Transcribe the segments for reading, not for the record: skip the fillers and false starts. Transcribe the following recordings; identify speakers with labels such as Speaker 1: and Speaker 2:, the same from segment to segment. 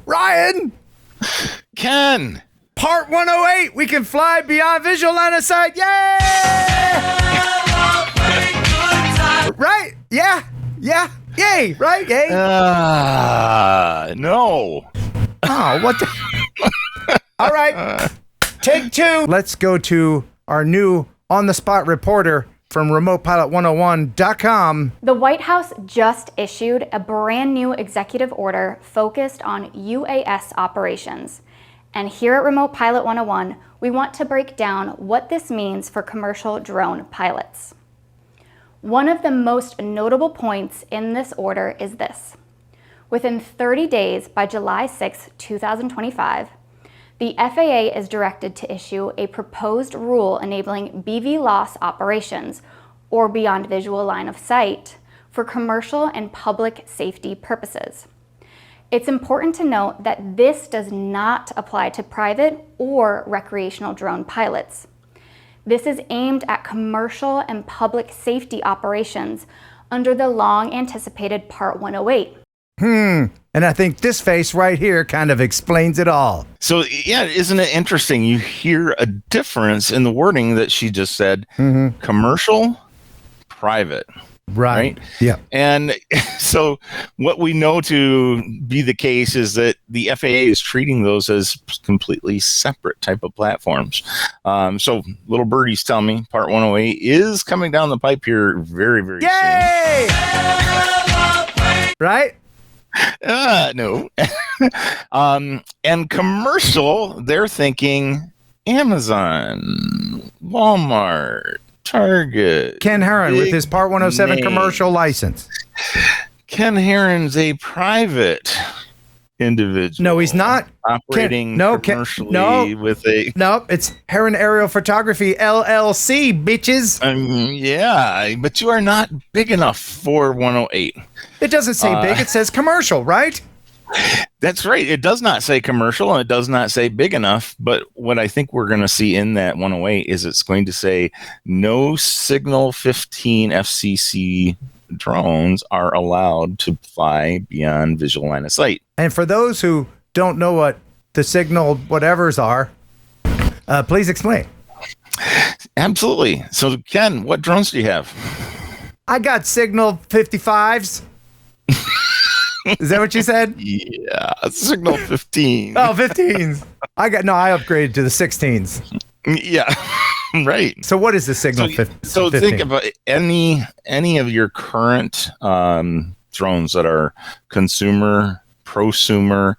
Speaker 1: Ryan!
Speaker 2: Ken!
Speaker 1: Part 108, we can fly beyond visual line of sight. Yay! Right? Yeah. Yay, right? Yay.
Speaker 2: No.
Speaker 1: Oh, what the? All right. Take two. Let's go to our new on-the-spot reporter from remotepilot101.com.
Speaker 3: The White House just issued a brand new executive order focused on UAS operations. And here at Remote Pilot 101, we want to break down what this means for commercial drone pilots. One of the most notable points in this order is this. Within 30 days, by July 6, 2025, the FAA is directed to issue a proposed rule enabling BVLOS operations, or beyond visual line of sight, for commercial and public safety purposes. It's important to note that this does not apply to private or recreational drone pilots. This is aimed at commercial and public safety operations under the long-anticipated Part 108.
Speaker 1: And I think this face right here kind of explains it all.
Speaker 2: So, yeah, isn't it interesting? You hear a difference in the wording that she just said. Commercial, private. Right?
Speaker 1: Yeah.
Speaker 2: And so what we know to be the case is that the FAA is treating those as completely separate type of platforms. So little birdies tell me Part 108 is coming down the pipe here very, very
Speaker 1: Yay!
Speaker 2: soon.
Speaker 1: Right?
Speaker 2: No. And commercial, they're thinking Amazon, Walmart, Target.
Speaker 1: Ken Heron with his Part 107
Speaker 2: names.
Speaker 1: commercial license.
Speaker 2: Ken Heron's a private individual.
Speaker 1: No, he's not.
Speaker 2: Operating commercially with a...
Speaker 1: No, it's Heron Aerial Photography, LLC, bitches.
Speaker 2: Yeah, but you are not big enough for 108.
Speaker 1: It doesn't say big, it says commercial, right?
Speaker 2: That's right. It does not say commercial and it does not say big enough. But what I think we're going to see in that 108 is it's going to say no Signal 15 FCC drones are allowed to fly beyond visual line of sight.
Speaker 1: And for those who don't know what the Signal whatevers are, please explain.
Speaker 2: Absolutely. So, Ken, what drones do you have?
Speaker 1: I got Signal 55s. Is that what you said?
Speaker 2: Yeah, Signal 15.
Speaker 1: Oh, 15s. I upgraded to the 16s.
Speaker 2: Yeah, right.
Speaker 1: So what is the Signal 15?
Speaker 2: So think about any of your current drones that are consumer, prosumer,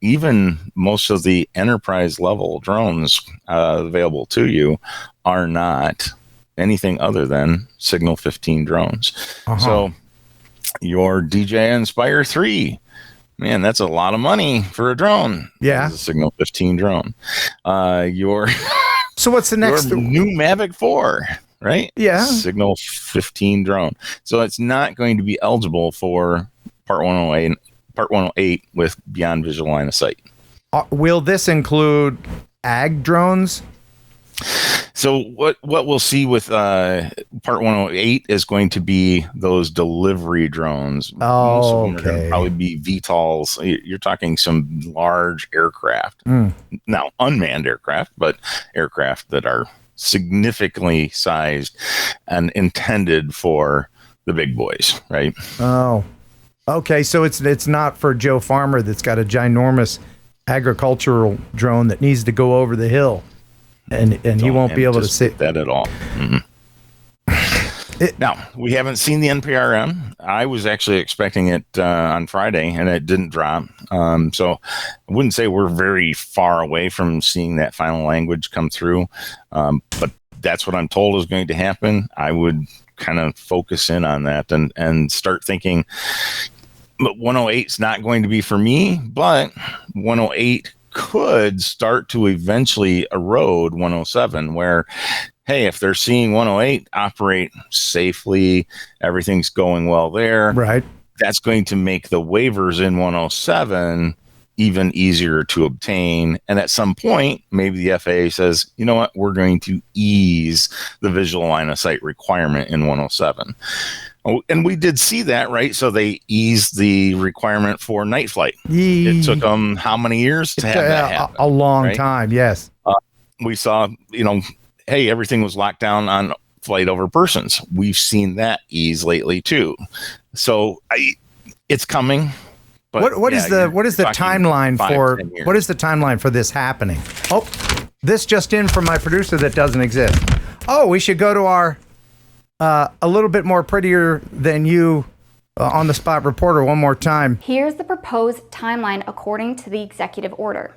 Speaker 2: even most of the enterprise level drones available to you are not anything other than Signal 15 drones. So your DJI Inspire 3, man, that's a lot of money for a drone.
Speaker 1: Yeah.
Speaker 2: It's a Signal 15 drone.
Speaker 1: So what's the next?
Speaker 2: Your new Mavic 4, right?
Speaker 1: Yeah.
Speaker 2: Signal 15 drone. So it's not going to be eligible for Part 108 with beyond visual line of sight.
Speaker 1: Will this include ag drones?
Speaker 2: So what we'll see with Part 108 is going to be those delivery drones. Most of them are going to probably be VTOLs. You're talking some large aircraft. Now, unmanned aircraft, but aircraft that are significantly sized and intended for the big boys, right?
Speaker 1: Oh, okay. So it's not for Joe Farmer that's got a ginormous agricultural drone that needs to go over the hill. And he won't be able to see
Speaker 2: that at all. Now, we haven't seen the NPRM. I was actually expecting it on Friday, and it didn't drop. So I wouldn't say we're very far away from seeing that final language come through. But that's what I'm told is going to happen. I would kind of focus in on that and start thinking, but 108 is not going to be for me, but 108 could start to eventually erode 107, where, hey, if they're seeing 108 operate safely, everything's going well there,
Speaker 1: right?
Speaker 2: That's going to make the waivers in 107 even easier to obtain. And at some point, maybe the FAA says, you know what, we're going to ease the visual line of sight requirement in 107. Oh, and we did see that, right? So they eased the requirement for night flight. It took them how many years to have that happen?
Speaker 1: A long
Speaker 2: right?
Speaker 1: time, yes.
Speaker 2: We saw, hey, everything was locked down on flight over persons. We've seen that ease lately too. So it's coming. But
Speaker 1: what is the timeline for what is the timeline for this happening? Oh, this just in from my producer that doesn't exist. Oh, we should go to our a little bit more prettier than you on the spot reporter one more time.
Speaker 3: Here's the proposed timeline according to the executive order.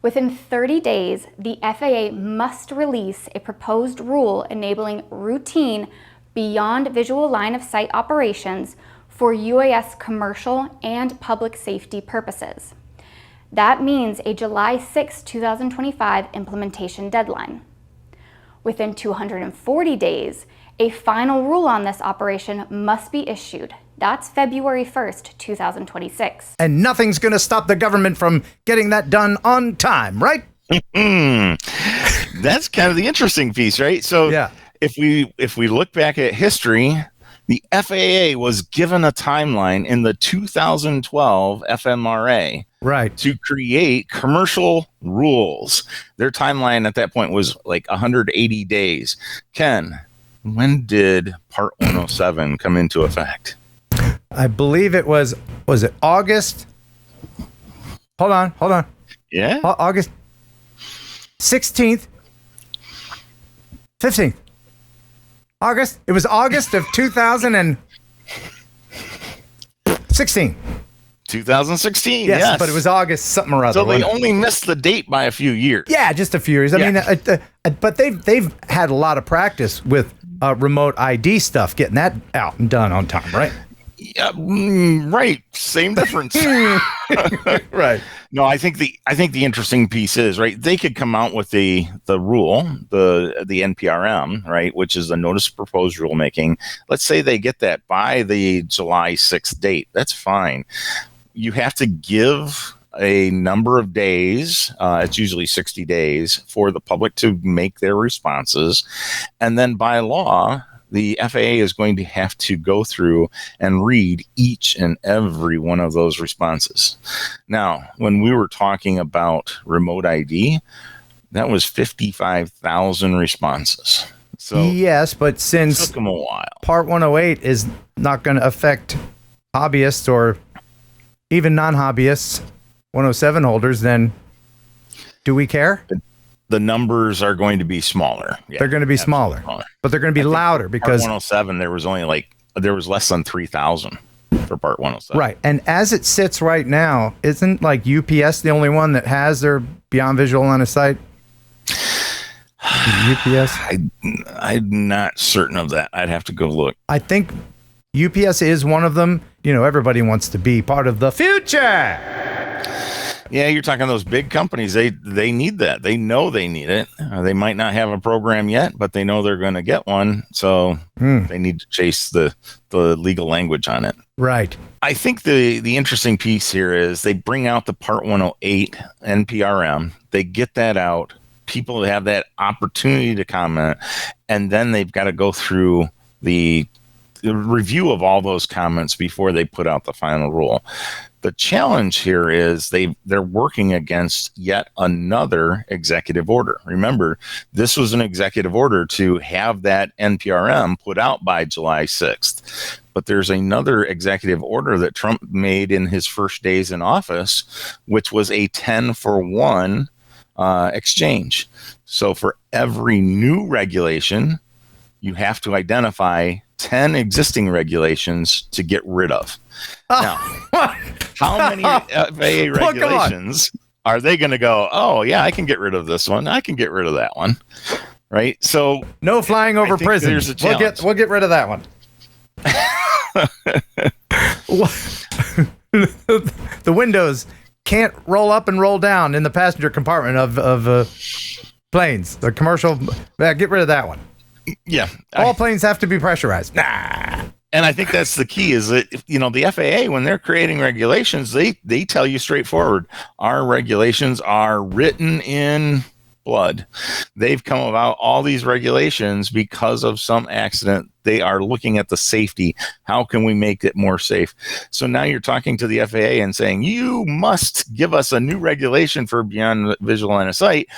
Speaker 3: Within 30 days, the FAA must release a proposed rule enabling routine beyond visual line of sight operations for UAS commercial and public safety purposes. That means a July 6, 2025 implementation deadline. Within 240 days, a final rule on this operation must be issued. That's February 1st, 2026.
Speaker 1: And nothing's going to stop the government from getting that done on time, right?
Speaker 2: That's kind of the interesting piece, right? So
Speaker 1: yeah.
Speaker 2: if we look back at history, the FAA was given a timeline in the 2012 FMRA
Speaker 1: right,
Speaker 2: to create commercial rules. Their timeline at that point was like 180 days. Ken, when did Part 107 come into effect?
Speaker 1: I believe it was it August? Hold on.
Speaker 2: Yeah.
Speaker 1: August 16th, 15th. August. It was August of 2016.
Speaker 2: 2016.
Speaker 1: Yes, but it was August something or other.
Speaker 2: So they only missed the date by a few years.
Speaker 1: Yeah, just a few years. I mean, but they've had a lot of practice with remote ID stuff, getting that out and done on time, right?
Speaker 2: Yeah, right. Same difference.
Speaker 1: Right.
Speaker 2: No, I think the interesting piece is, right, they could come out with the rule, the NPRM, right, which is the notice of proposed rulemaking. Let's say they get that by the July 6th date. That's fine. You have to give a number of days, it's usually 60 days, for the public to make their responses. And then by law, the FAA is going to have to go through and read each and every one of those responses. Now, when we were talking about remote ID, that was 55,000 responses. So
Speaker 1: yes, but since
Speaker 2: it took them a while.
Speaker 1: Part 108 is not going to affect hobbyists or even non-hobbyists, 107 holders, then do we care?
Speaker 2: The numbers are going to be smaller. Yeah,
Speaker 1: they're going to be smaller, but they're going to be louder because
Speaker 2: Part 107 there was less than 3,000 for Part 107.
Speaker 1: Right, and as it sits right now, isn't like UPS the only one that has their beyond visual line of sight? UPS.
Speaker 2: I'm not certain of that. I'd have to go look.
Speaker 1: I think UPS is one of them. Everybody wants to be part of the future.
Speaker 2: Yeah, you're talking those big companies. They need that. They know they need it. They might not have a program yet, but they know they're going to get one. So they need to chase the legal language on it.
Speaker 1: Right.
Speaker 2: I think the interesting piece here is they bring out the Part 108 NPRM. They get that out. People have that opportunity to comment, and then they've got to go through the review of all those comments before they put out the final rule. The challenge here is they're working against yet another executive order. Remember, this was an executive order to have that NPRM put out by July 6th. But there's another executive order that Trump made in his first days in office, which was a 10-for-1 exchange. So for every new regulation, you have to identify 10 existing regulations to get rid of. Now, how many FAA regulations are they going to go, oh, yeah, I can get rid of this one. I can get rid of that one. Right? So
Speaker 1: no flying over prison.
Speaker 2: There's a challenge.
Speaker 1: We'll get rid of that one. The windows can't roll up and roll down in the passenger compartment of planes. The commercial, get rid of that one.
Speaker 2: Yeah.
Speaker 1: All planes have to be pressurized. Nah.
Speaker 2: And I think that's the key is that, the FAA, when they're creating regulations, they tell you straightforward, our regulations are written in blood. They've come about all these regulations because of some accident They are looking at the safety. How can we make it more safe? So now you're talking to the FAA and saying, you must give us a new regulation for beyond visual line of sight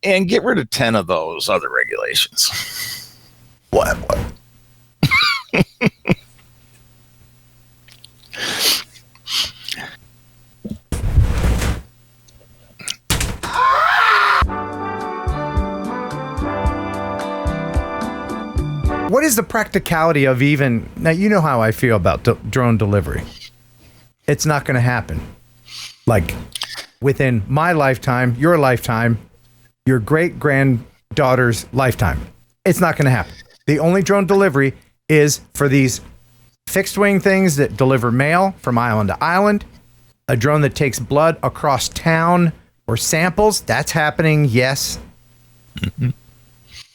Speaker 2: and get rid of 10 of those other regulations. What?
Speaker 1: What is the practicality of even, now you know how I feel about drone delivery. It's not going to happen. Like within my lifetime, your lifetime, your great granddaughter's lifetime. It's not going to happen. The only drone delivery is for these fixed wing things that deliver mail from island to island, a drone that takes blood across town or samples. That's happening, yes. Mm-hmm.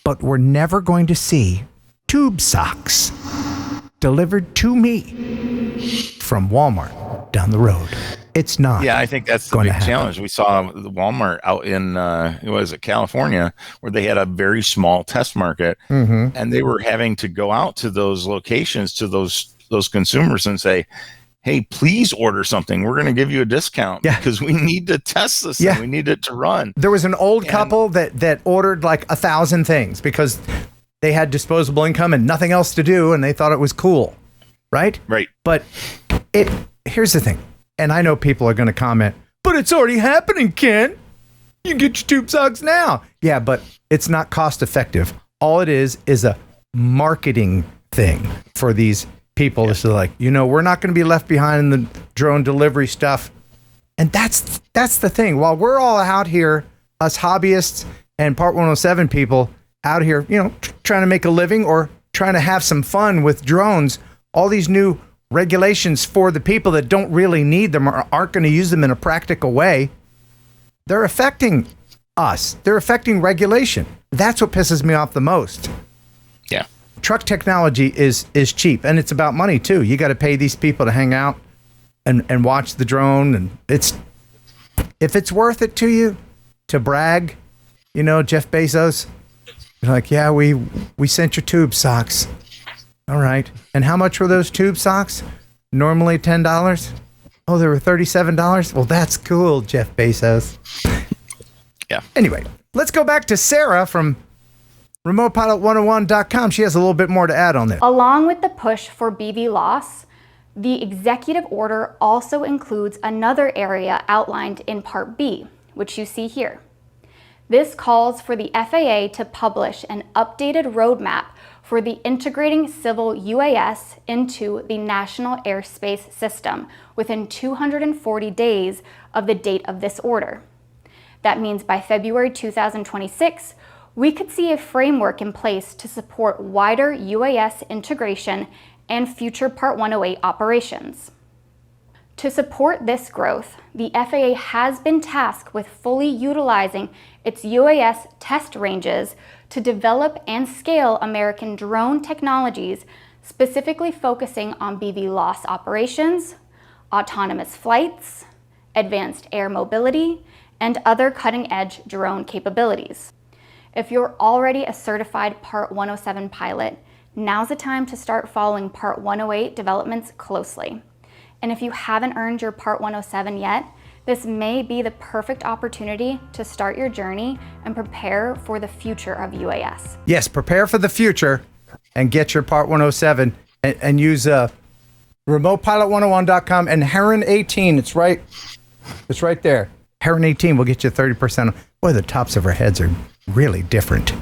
Speaker 1: But we're never going to see tube socks delivered to me from Walmart down the road. It's not.
Speaker 2: Yeah, I think that's the big challenge. We saw the Walmart out in California, where they had a very small test market, and they were having to go out to those locations, to those consumers, and say, "Hey, please order something. We're going to give you a discount because we need to test this thing. We need it to run."
Speaker 1: There was an old couple that ordered like 1,000 things because they had disposable income and nothing else to do, and they thought it was cool, right?
Speaker 2: Right.
Speaker 1: But here's the thing, and I know people are going to comment, but it's already happening, Ken. You get your tube socks now. Yeah, but it's not cost effective. All it is a marketing thing for these people. It's like, we're not going to be left behind in the drone delivery stuff. And that's the thing. While we're all out here, us hobbyists and Part 107 people out here, trying to make a living or trying to have some fun with drones, all these new regulations for the people that don't really need them or aren't going to use them in a practical way, they're affecting us. They're affecting regulation. That's what pisses me off the most.
Speaker 2: Yeah.
Speaker 1: Truck technology is cheap, and it's about money too. You got to pay these people to hang out and watch the drone, and if it's worth it to you to brag, Jeff Bezos, you're like, yeah, we sent your tube socks. All right. And how much were those tube socks? Normally $10. Oh, they were $37. Well, that's cool, Jeff Bezos.
Speaker 2: Yeah.
Speaker 1: Anyway, let's go back to Sarah from remotepilot101.com. She has a little bit more to add on this.
Speaker 3: Along with the push for BVLOS, the executive order also includes another area outlined in Part B, which you see here. This calls for the FAA to publish an updated roadmap for the integrating civil UAS into the National Airspace System within 240 days of the date of this order. That means by February 2026, we could see a framework in place to support wider UAS integration and future Part 108 operations. To support this growth, the FAA has been tasked with fully utilizing its UAS test ranges to develop and scale American drone technologies, specifically focusing on BVLOS operations, autonomous flights, advanced air mobility, and other cutting-edge drone capabilities. If you're already a certified Part 107 pilot, now's the time to start following Part 108 developments closely. And if you haven't earned your Part 107 yet, this may be the perfect opportunity to start your journey and prepare for the future of UAS.
Speaker 1: Yes, prepare for the future and get your Part 107 and use remotepilot101.com and Heron 18. It's right there. Heron 18 will get you 30% off. Boy, the tops of our heads are really different.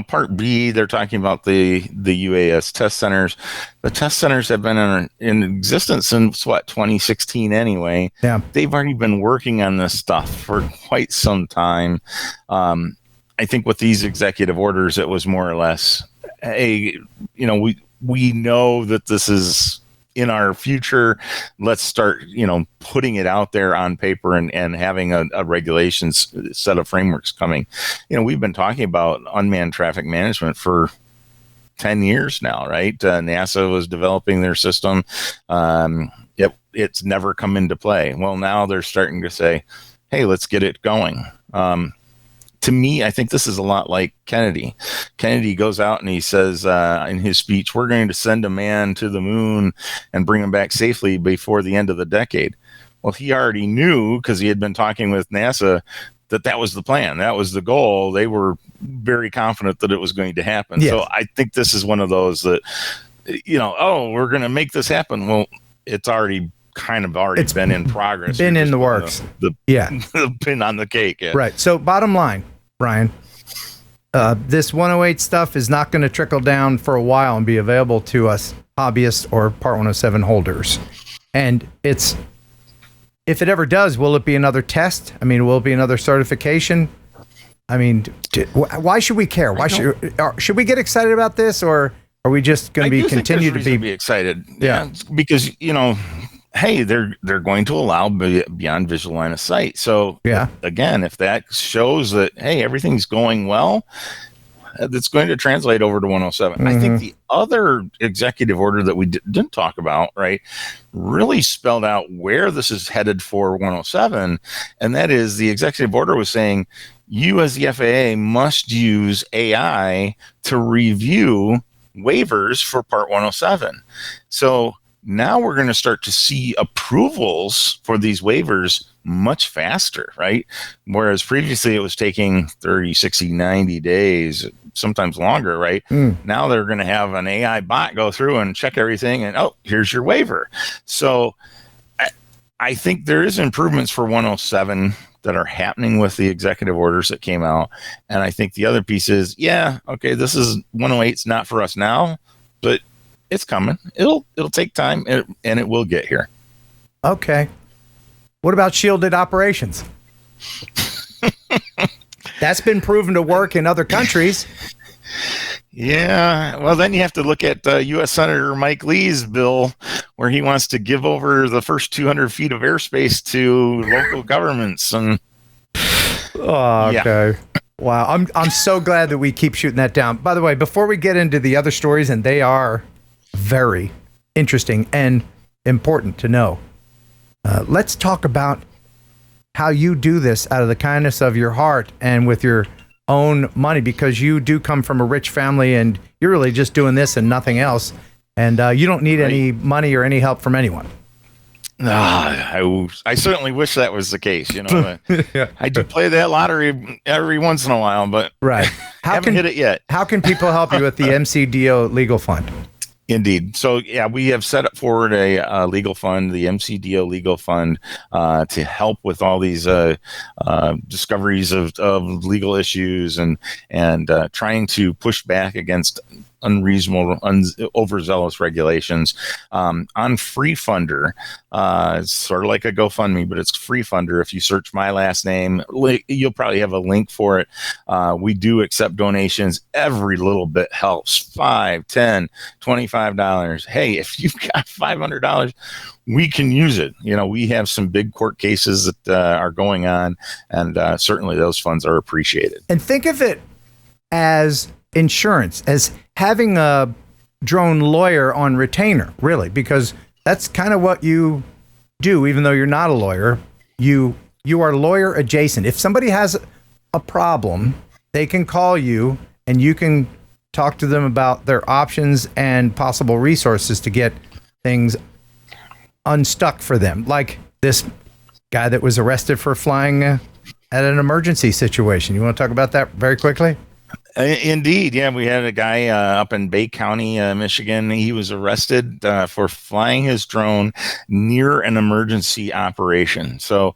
Speaker 2: Part B, they're talking about the UAS test centers. The test centers have been in existence since 2016 anyway.
Speaker 1: Yeah. They've
Speaker 2: already been working on this stuff for quite some time. I think with these executive orders, it was more or less, hey, we know that this is in our future. Let's start, putting it out there on paper and having a regulations set of frameworks coming. We've been talking about unmanned traffic management for 10 years now, right? NASA was developing their system. It's never come into play. Well, now they're starting to say, hey, let's get it going. to me, I think this is a lot like Kennedy. Kennedy goes out and he says in his speech, we're going to send a man to the moon and bring him back safely before the end of the decade. Well, he already knew, because he had been talking with NASA, that was the plan. That was the goal. They were very confident that it was going to happen. Yes. So I think this is one of those that, we're going to make this happen. Well, it's already been in progress.
Speaker 1: Been in the works.
Speaker 2: The pin on the cake. Yeah.
Speaker 1: Right. So bottom line, Brian, this 108 stuff is not going to trickle down for a while and be available to us hobbyists or Part 107 holders. And if it ever does, will it be another test? I mean, will it be another certification? I mean, why should we care? Why should we get excited about this, or are we just going to continue to be
Speaker 2: excited? Yeah, because hey, they're going to allow beyond visual line of sight. So again, if that shows that, hey, everything's going well, that's going to translate over to 107. Mm-hmm. I think the other executive order that we didn't talk about, right, really spelled out where this is headed for 107. And that is, the executive order was saying, you as the FAA must use AI to review waivers for Part 107. So now we're going to start to see approvals for these waivers much faster, right? Whereas previously it was taking 30, 60, 90 days, sometimes longer, right? Now they're going to have an AI bot go through and check everything and, here's your waiver. So I think there is improvements for 107 that are happening with the executive orders that came out. And I think the other piece is, this is 108's not for us now, but it's coming. It'll take time, and it will get here.
Speaker 1: Okay. What about shielded operations? That's been proven to work in other countries.
Speaker 2: Yeah. Well, then you have to look at U.S. Senator Mike Lee's bill, where he wants to give over the first 200 feet of airspace to local governments. And
Speaker 1: okay. Wow. I'm so glad that we keep shooting that down. By the way, before we get into the other stories, and they are very interesting and important to know, let's talk about how you do this out of the kindness of your heart and with your own money, because you do come from a rich family and you're really just doing this and nothing else, and you don't need any money or any help from anyone.
Speaker 2: I certainly wish that was the case. I do play that lottery every once in a while, but haven't hit it yet.
Speaker 1: How can people help you with the MCDO Legal Fund?
Speaker 2: Indeed. So, we have set up forward a legal fund, the MCDO Legal Fund, to help with all these discoveries of legal issues and trying to push back against unreasonable, overzealous regulations. On Free Funder, it's sort of like a GoFundMe, but it's Free Funder. If you search my last name, you'll probably have a link for it. We do accept donations. Every little bit helps. $5, $10, $25. Hey, if you've got $500, we can use it. We have some big court cases that are going on, and certainly those funds are appreciated.
Speaker 1: And think of it as insurance, as having a drone lawyer on retainer, really, because that's kind of what you do. Even though you're not a lawyer, you are lawyer adjacent. If somebody has a problem, they can call you and you can talk to them about their options and possible resources to get things unstuck for them. Like this guy that was arrested for flying at an emergency situation. You want to talk about that very quickly?
Speaker 2: Indeed. Yeah, we had a guy up in Bay County, Michigan. He was arrested for flying his drone near an emergency operation. So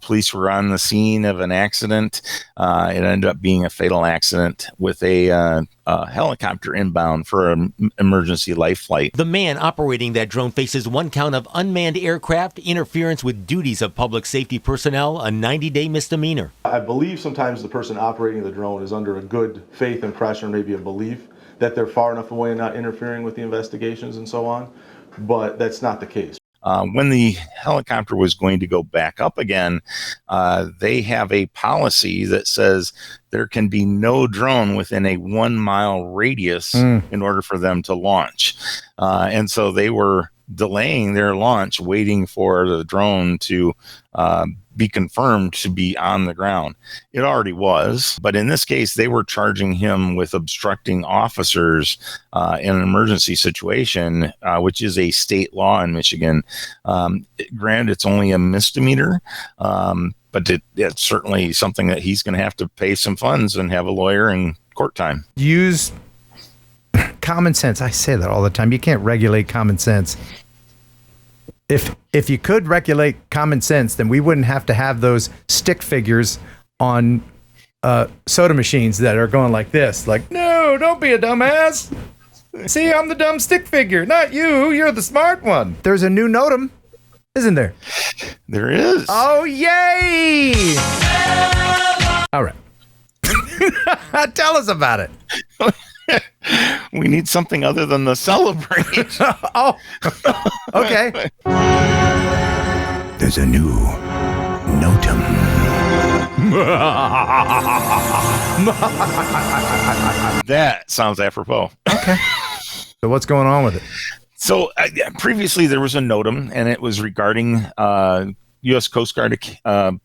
Speaker 2: police were on the scene of an accident. It ended up being a fatal accident with a helicopter inbound for an emergency life flight.
Speaker 4: The man operating that drone faces one count of unmanned aircraft, interference with duties of public safety personnel, a 90-day misdemeanor.
Speaker 5: I believe sometimes the person operating the drone is under a good faith impression, maybe a belief that they're far enough away and not interfering with the investigations and so on, but that's not the case.
Speaker 2: When the helicopter was going to go back up again, they have a policy that says there can be no drone within a 1 mile radius in order for them to launch. And so they were delaying their launch, waiting for the drone to be confirmed to be on the ground. It already was, but in this case, they were charging him with obstructing officers in an emergency situation, which is a state law in Michigan. Granted, it's only a misdemeanor, but it's certainly something that he's going to have to pay some funds and have a lawyer and court time.
Speaker 1: Use common sense. I say that all the time. You can't regulate common sense. If you could regulate common sense, then we wouldn't have to have those stick figures on soda machines that are going like this. Like, no, don't be a dumbass. See, I'm the dumb stick figure, not you. You're the smart one. There's a new NOTAM, isn't there?
Speaker 2: There is.
Speaker 1: Oh, yay! All right. Tell us about it.
Speaker 2: We need something other than the celebrate.
Speaker 1: Oh, okay. There's a new NOTAM.
Speaker 2: That sounds apropos.
Speaker 1: Okay. So what's going on with it?
Speaker 2: So previously there was a NOTAM, and it was regarding U.S. Coast Guard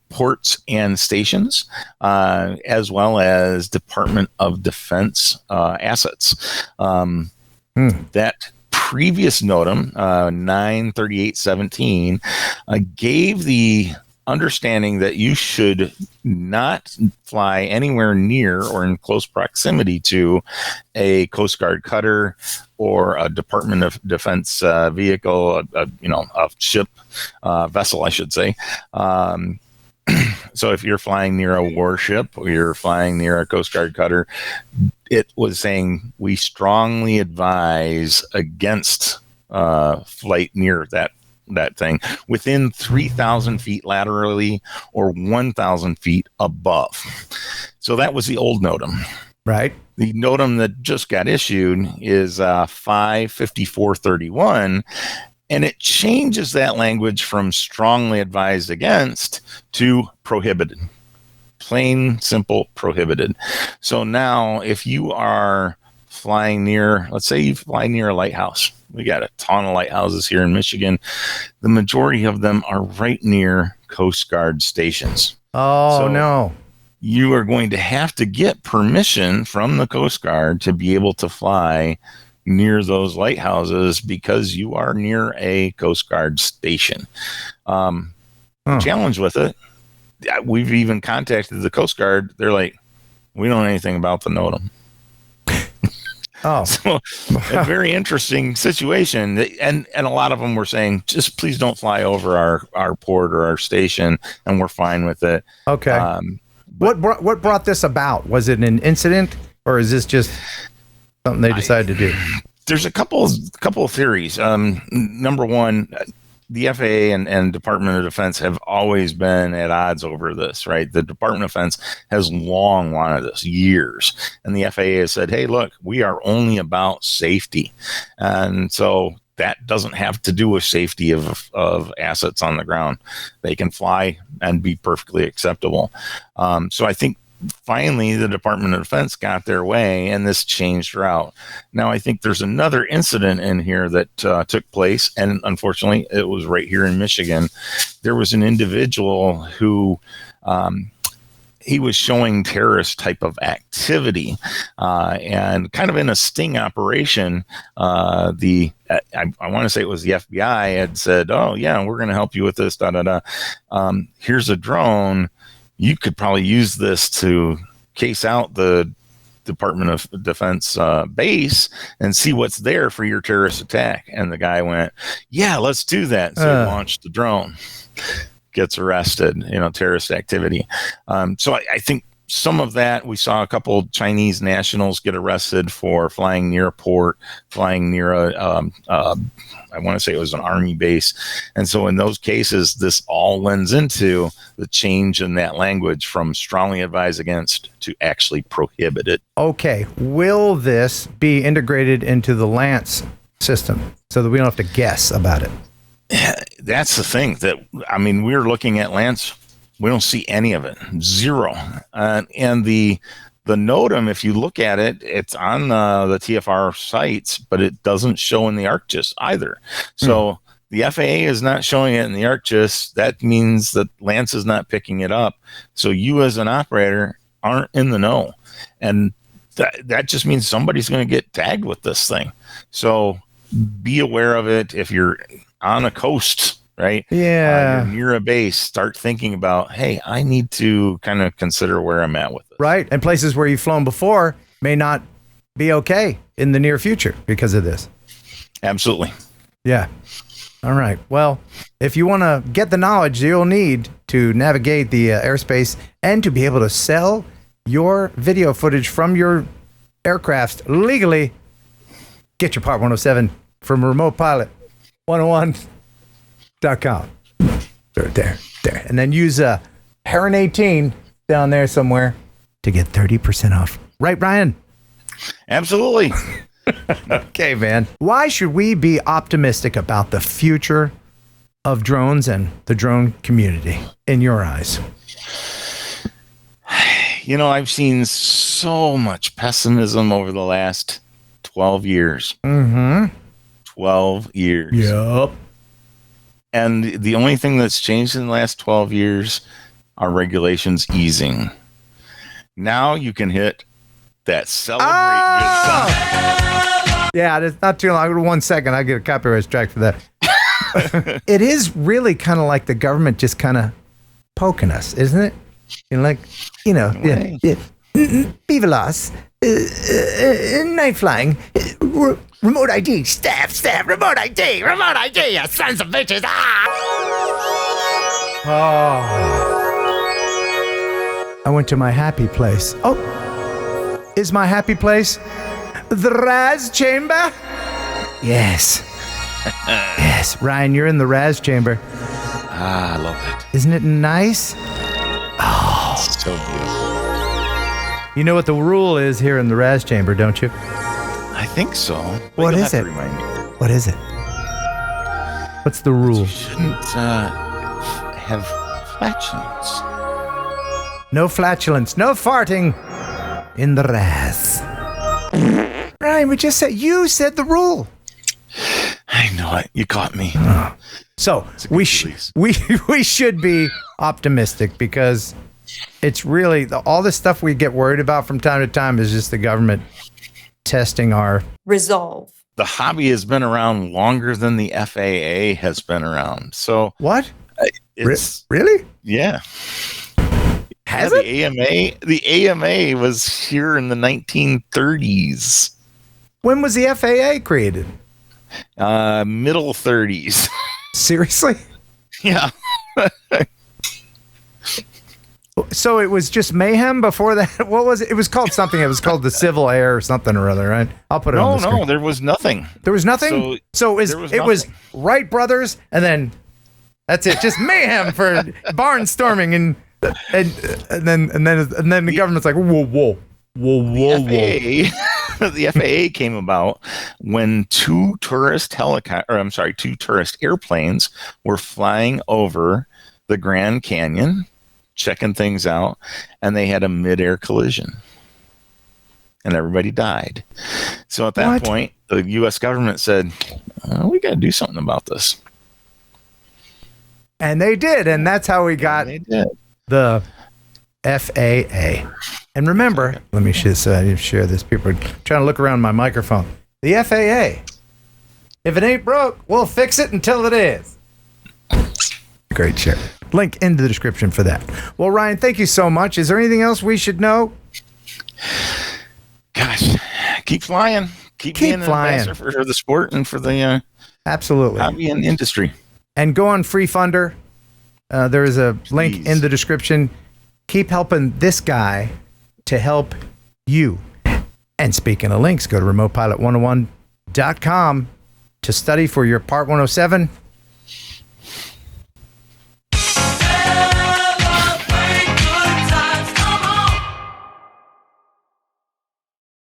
Speaker 2: ports and stations, as well as Department of Defense assets. That previous NOTAM, 93817, gave the understanding that you should not fly anywhere near or in close proximity to a Coast Guard cutter or a Department of Defense vehicle, a ship, vessel, I should say. So if you're flying near a warship or you're flying near a Coast Guard cutter, it was saying we strongly advise against flight near that thing within 3,000 feet laterally or 1,000 feet above. So that was the old NOTAM.
Speaker 1: Right.
Speaker 2: The NOTAM that just got issued is 55431, and it changes that language from strongly advised against to prohibited. Plain, simple, prohibited. So now if you are flying near, let's say you fly near a lighthouse. We got a ton of lighthouses here in Michigan. The majority of them are right near Coast Guard stations.
Speaker 1: Oh, so no.
Speaker 2: You are going to have to get permission from the Coast Guard to be able to fly near those lighthouses because you are near a Coast Guard station. Challenge with it, we've even contacted the Coast Guard. They're like, we don't know anything about the NOTAM.
Speaker 1: Oh,
Speaker 2: so a very interesting situation. And a lot of them were saying, just please don't fly over our port or our station, and we're fine with it.
Speaker 1: Okay. What brought this about? Was it an incident, or is this just something they decided to do?
Speaker 2: There's a couple of theories. Number one, the FAA and Department of Defense have always been at odds over this, right? The Department of Defense has long wanted this, years. And the FAA has said, hey, look, we are only about safety. And so that doesn't have to do with safety of assets on the ground. They can fly and be perfectly acceptable. So I think finally the Department of Defense got their way, and this changed route. Now, I think there's another incident in here that took place, and unfortunately, it was right here in Michigan. There was an individual who he was showing terrorist type of activity, and kind of in a sting operation. I want to say it was the FBI had said, "Oh yeah, we're going to help you with this." Here's a drone. You could probably use this to case out the Department of Defense base and see what's there for your terrorist attack. And the guy went, yeah, let's do that. So he launched the drone, gets arrested, terrorist activity. So I think some of that, we saw a couple of Chinese nationals get arrested for flying near a port, flying near I want to say it was an army base. And so in those cases, this all lends into the change in that language from strongly advise against to actually prohibited.
Speaker 1: Okay. Will this be integrated into the LAANC system so that we don't have to guess about it?
Speaker 2: That's the thing we're looking at LAANC. We don't see any of it. Zero. And the The NOTAM, if you look at it, it's on the TFR sites, but it doesn't show in the ArcGIS either. So the FAA is not showing it in the ArcGIS. That means that LAANC is not picking it up. So you as an operator aren't in the know. And that just means somebody's going to get tagged with this thing. So be aware of it. If you're on a coast, right?
Speaker 1: Yeah.
Speaker 2: You're near a base, start thinking about, hey, I need to kind of consider where I'm at with it.
Speaker 1: Right. And places where you've flown before may not be okay in the near future because of this.
Speaker 2: Absolutely.
Speaker 1: Yeah. All right. Well, if you want to get the knowledge you'll need to navigate the airspace and to be able to sell your video footage from your aircraft legally, get your Part 107 from Remote Pilot 101.com. There. And then use Heron 18 down there somewhere to get 30% off. Right, Brian?
Speaker 2: Absolutely.
Speaker 1: Okay, man. Why should we be optimistic about the future of drones and the drone community in your eyes?
Speaker 2: You know, I've seen so much pessimism over the last 12 years. 12 years.
Speaker 1: Yep.
Speaker 2: And the only thing that's changed in the last 12 years are regulations easing. Now you can hit that celebrate good time.
Speaker 1: Yeah, it's not too long. 1 second, I get a copyright strike for that. It is really kind of like the government just kind of poking us, isn't it? BVLOS, night flying, remote ID, staff, remote ID, you sons of bitches. I went to my happy place. Oh, is my happy place the Raz chamber? Yes. Yes, Ryan, you're in the Raz chamber.
Speaker 2: I love it.
Speaker 1: Isn't it nice?
Speaker 2: Oh, so beautiful.
Speaker 1: You know what the rule is here in the Raz chamber, don't you?
Speaker 2: I think so.
Speaker 1: What is it? What is it? What's the rule?
Speaker 2: You shouldn't have flatulence.
Speaker 1: No flatulence, no farting in the Raz. Ryan, you said the rule.
Speaker 2: I know it. You caught me.
Speaker 1: So we should be optimistic because it's really all the stuff we get worried about from time to time is just the government testing our
Speaker 6: resolve.
Speaker 2: The hobby has been around longer than the FAA has been around. So
Speaker 1: what?
Speaker 2: It's
Speaker 1: really?
Speaker 2: Yeah.
Speaker 1: Has
Speaker 2: it? The AMA was here in the 1930s.
Speaker 1: When was the FAA created?
Speaker 2: Middle 30s.
Speaker 1: Seriously?
Speaker 2: Yeah.
Speaker 1: So it was just mayhem before that? What was it? It was called something. It was called the Civil Air or something or other, right? I'll put it on the screen.
Speaker 2: No, there was nothing.
Speaker 1: There was nothing? So it was Wright Brothers, and then that's it. Just mayhem for barnstorming, and then the government's like, whoa.
Speaker 2: The FAA came about when two tourist airplanes were flying over the Grand Canyon, checking things out, and they had a mid-air collision, and everybody died. So at that point, the U.S. government said, "We got to do something about this,"
Speaker 1: and they did, and that's how we got the FAA. And remember, let me share this. People are trying to look around my microphone. The FAA. If it ain't broke, we'll fix it until it is. Great share. Link in the description for that. Well, Ryan, thank you so much. Is there anything else we should know?
Speaker 2: Gosh, keep flying. Keep being
Speaker 1: flying.
Speaker 2: an ambassador for the sport and for the
Speaker 1: absolutely
Speaker 2: hobby and industry.
Speaker 1: And go on Free Funder. There is a link in the description. Keep helping this guy to help you. And speaking of links, go to remotepilot101.com to study for your Part 107